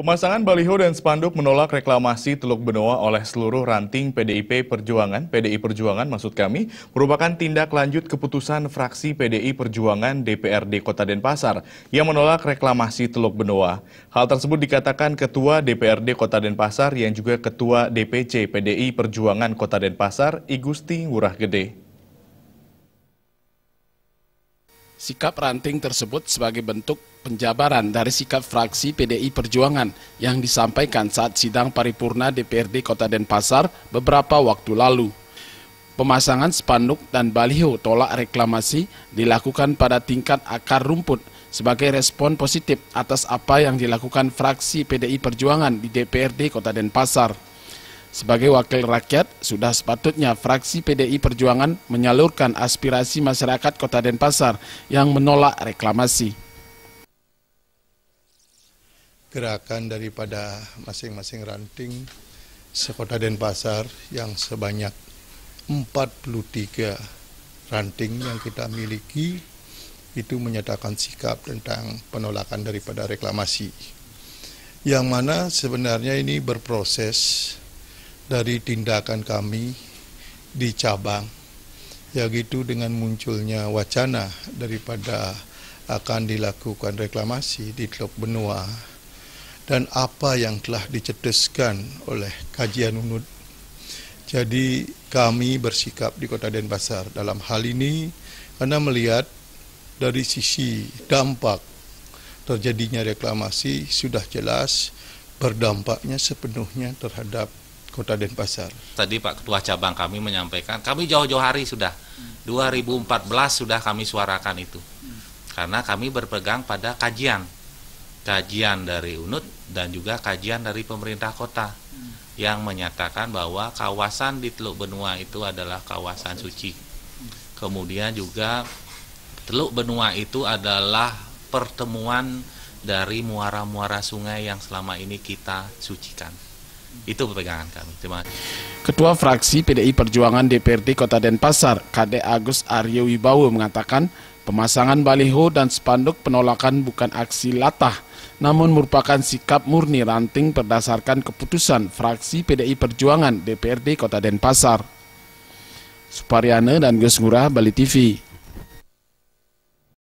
Pemasangan baliho dan spanduk menolak reklamasi Teluk Benoa oleh seluruh ranting PDI Perjuangan merupakan tindak lanjut keputusan fraksi PDI Perjuangan DPRD Kota Denpasar yang menolak reklamasi Teluk Benoa. Hal tersebut dikatakan Ketua DPRD Kota Denpasar yang juga Ketua DPC PDI Perjuangan Kota Denpasar, I Gusti Ngurah Gede. Sikap ranting tersebut sebagai bentuk penjabaran dari sikap fraksi PDI Perjuangan yang disampaikan saat sidang paripurna DPRD Kota Denpasar beberapa waktu lalu. Pemasangan spanduk dan baliho tolak reklamasi dilakukan pada tingkat akar rumput sebagai respon positif atas apa yang dilakukan fraksi PDI Perjuangan di DPRD Kota Denpasar. Sebagai wakil rakyat, sudah sepatutnya fraksi PDI Perjuangan menyalurkan aspirasi masyarakat Kota Denpasar yang menolak reklamasi. Gerakan daripada masing-masing ranting sekota Denpasar yang sebanyak 43 ranting yang kita miliki itu menyatakan sikap tentang penolakan daripada reklamasi. Yang mana sebenarnya ini berproses dari tindakan kami di cabang, yaitu dengan munculnya wacana daripada akan dilakukan reklamasi di Teluk Benoa dan apa yang telah dicetuskan oleh kajian UNUD. Jadi kami bersikap di Kota Denpasar dalam hal ini karena melihat dari sisi dampak terjadinya reklamasi sudah jelas berdampaknya sepenuhnya terhadap Kota Denpasar. Tadi Pak Ketua Cabang kami menyampaikan, kami jauh-jauh hari sudah, 2014 sudah kami suarakan itu. Karena kami berpegang pada kajian dari UNUD dan juga kajian dari pemerintah kota yang menyatakan bahwa kawasan di Teluk Benoa itu adalah kawasan suci. Kemudian juga Teluk Benoa itu adalah pertemuan dari muara-muara sungai yang selama ini kita sucikan. Itu pegangan kami. Terima kasih. Ketua fraksi PDI Perjuangan DPRD Kota Denpasar, Kade Agus Aryo Wibowo mengatakan pemasangan baliho dan spanduk penolakan bukan aksi latah, namun merupakan sikap murni ranting berdasarkan keputusan fraksi PDI Perjuangan DPRD Kota Denpasar. Suparyana dan Gus Ngurah, Bali TV.